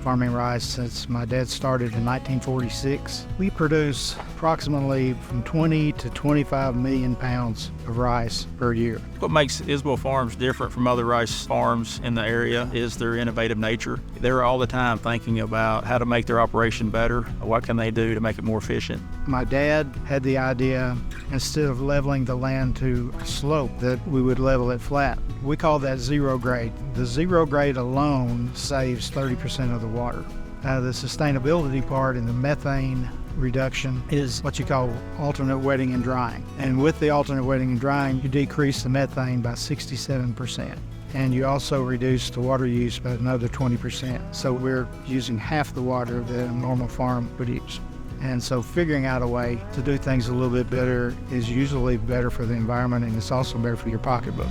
farming rice since my dad started in 1946. We produce approximately from 20 to 25 million pounds of rice per year. What makes Isbell Farms different from other rice farms in the area is their innovative nature. They're all the time thinking about how to make their operation better, what can they do to make it more efficient. My dad had the idea, instead of leveling the land to a slope, that we would level it flat. We call that zero grade. The zero grade alone saves 30% of the water. The sustainability part and the methane reduction is what you call alternate wetting and drying. And with the alternate wetting and drying, you decrease the methane by 67%. And you also reduce the water use by another 20%. So we're using half the water that a normal farm would use. And so figuring out a way to do things a little bit better is usually better for the environment, and it's also better for your pocketbook.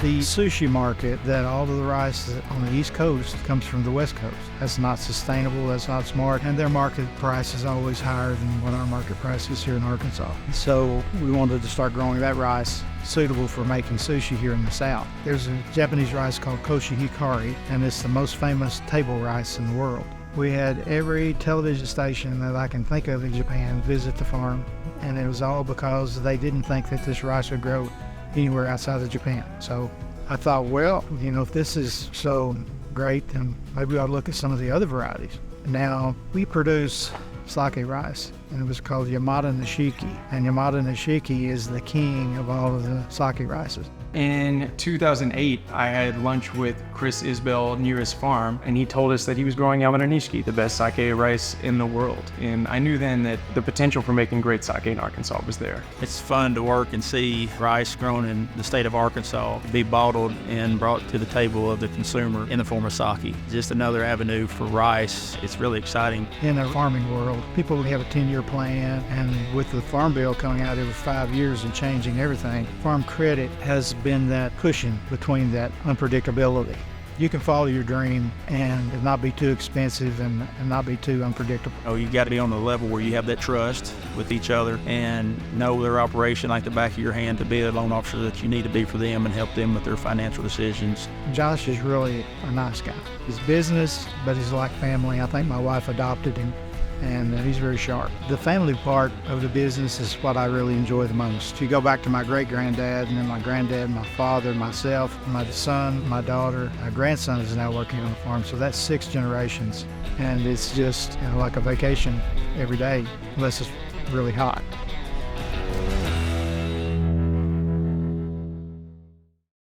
The sushi market, that all of the rice on the East Coast comes from the West Coast. That's not sustainable, that's not smart, and their market price is always higher than what our market price is here in Arkansas. So we wanted to start growing that rice suitable for making sushi here in the South. There's a Japanese rice called koshi hikari, and it's the most famous table rice in the world. We had every television station that I can think of in Japan visit the farm, and it was all because they didn't think that this rice would grow anywhere outside of Japan. So I thought, well, if this is so great, then maybe I'll look at some of the other varieties. Now, we produce sake rice, and it was called Yamada Nishiki. And Yamada Nishiki is the king of all of the sake rices. In 2008, I had lunch with Chris Isbell near his farm, and he told us that he was growing Yamada Nishiki, the best sake rice in the world. And I knew then that the potential for making great sake in Arkansas was there. It's fun to work and see rice grown in the state of Arkansas be bottled and brought to the table of the consumer in the form of sake. Just another avenue for rice. It's really exciting. In the farming world, people have a 10-year plan, and with the Farm Bill coming out every 5 years and changing everything, farm credit has been that cushion between that unpredictability. You can follow your dream and it not be too expensive and not be too unpredictable. Oh, you got to be on the level where you have that trust with each other and know their operation like the back of your hand, to be a loan officer that you need to be for them and help them with their financial decisions. Josh is really a nice guy. He's business, but he's like family. I think my wife adopted him, and he's very sharp. The family part of the business is what I really enjoy the most. If you go back to my great-granddad, and then my granddad, my father, myself, my son, my daughter, my grandson is now working on the farm, so that's 6 generations. And it's just like a vacation every day, unless it's really hot.